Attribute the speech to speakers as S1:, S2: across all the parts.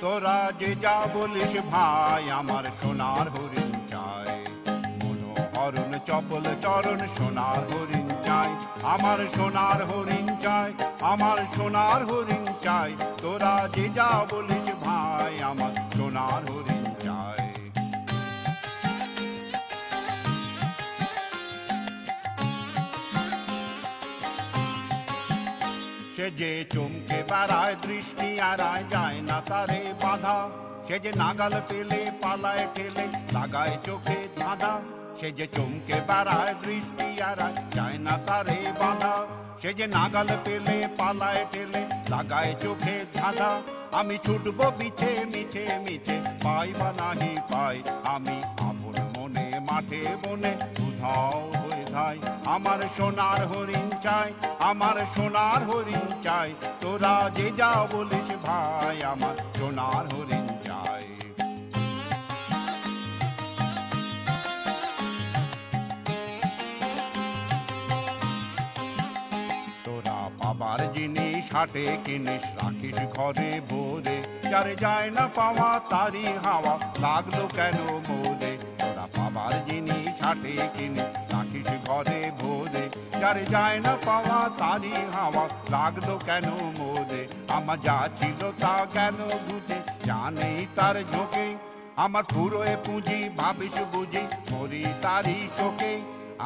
S1: তোরা যে যা বলিস ভাই আমার সোনার হরিণ চাই। মনোহরণ চপল চরণ সোনার হরিণ চাই, আমার সোনার হরিণ চাই, আমার সোনার হরিণ চাই। তোরা যে যা বলিস ভাই আমার সোনার হরিণ চাই। সে যে চমকে বেড়ায় দৃষ্টি এড়ায় যায় না তারে বাধা, সে যে নাগাল পেলে পালায় ঠেলে লাগায় চোখে ধাঁধা। সে যে চমকে বেড়ায় দৃষ্টি এড়ায় যায় না তারে বাধা, সে যে নাগাল পেলে পালায় ঠেলে লাগায় চোখে ধাঁধা। আমি ছুটবো পিছে মিছে মিছে পাই বা নাহি পাই, আমি আপন মনে মাঠে বনে উধাও হয়ে যাই। আমার সোনার হরিণ চাই, আমার সোনার হরিণ চাই। তোরা যে যা বলিস ভাই আমার সোনার হরিণ চাই। তোরা বাবার জিনিস হাটে কিনিস রাখিস ঘরে ভোরে, যারে যায় না পাওয়া তারি হাওয়া লাগলো কেন মোরে। তোরা বাবার জিনিস হাটে কিনিস রাখিস ঘরে ভোরে, যারে যায় না পাওয়া তারি হাওয়া লাগলো কেন মোরে। আমার যা ছিল তা কেন বুঝে জানেই তার ঝোঁকে, আমার পুরোয় পুঁজি ভাবিস বুঝি মরি তারি চোখে।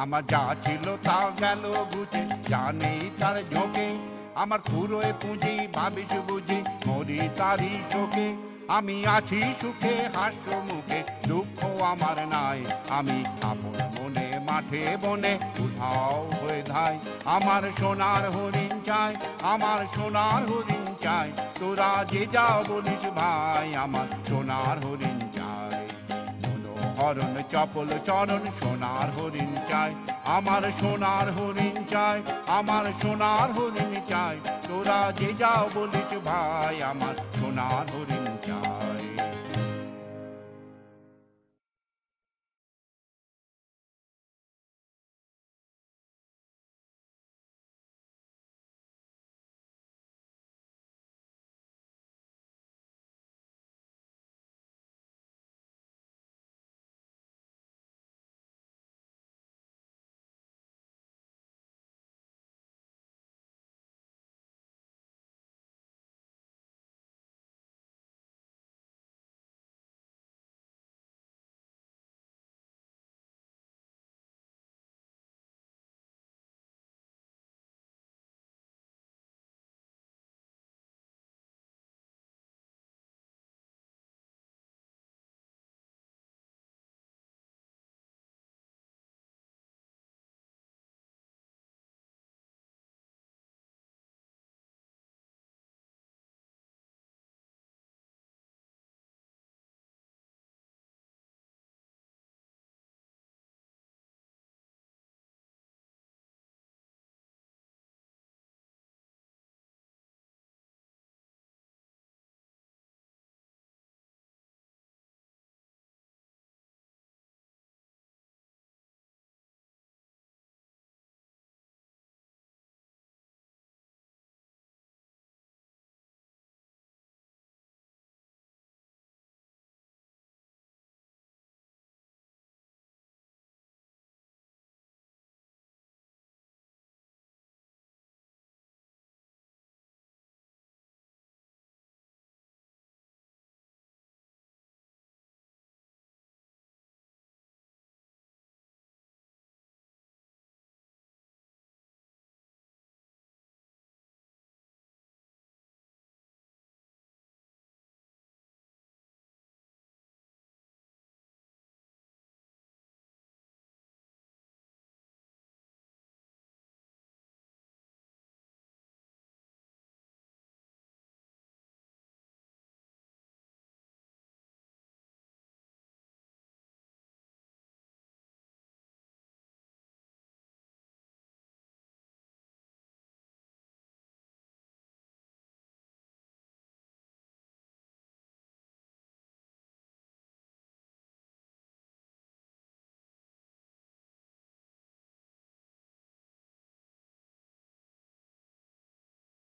S1: আমার যা ছিল তা গেল বুঝে জানেই তার ঝোঁকে, আমার পুরোয় পুঁজি ভাবিস বুঝি মরি তারি শোকে। আমি আছি সুখে হাস্য মুখে দুঃখ আমার নাই, আমি আপন মনে মাঠে বনে উধাও হয়ে ধাই। আমার সোনার হরিণ চাই, আমার সোনার হরিণ চাই। তোরা যে যা বলিস ভাই আমার সোনার হরিণ চাই। মনোহরণ চপল চরণ সোনার হরিণ চাই, আমার সোনার হরিণ চাই, আমার সোনার হরিণ চাই। তোরা যে যা বলিস ভাই আমার সোনার হরিণ চাই।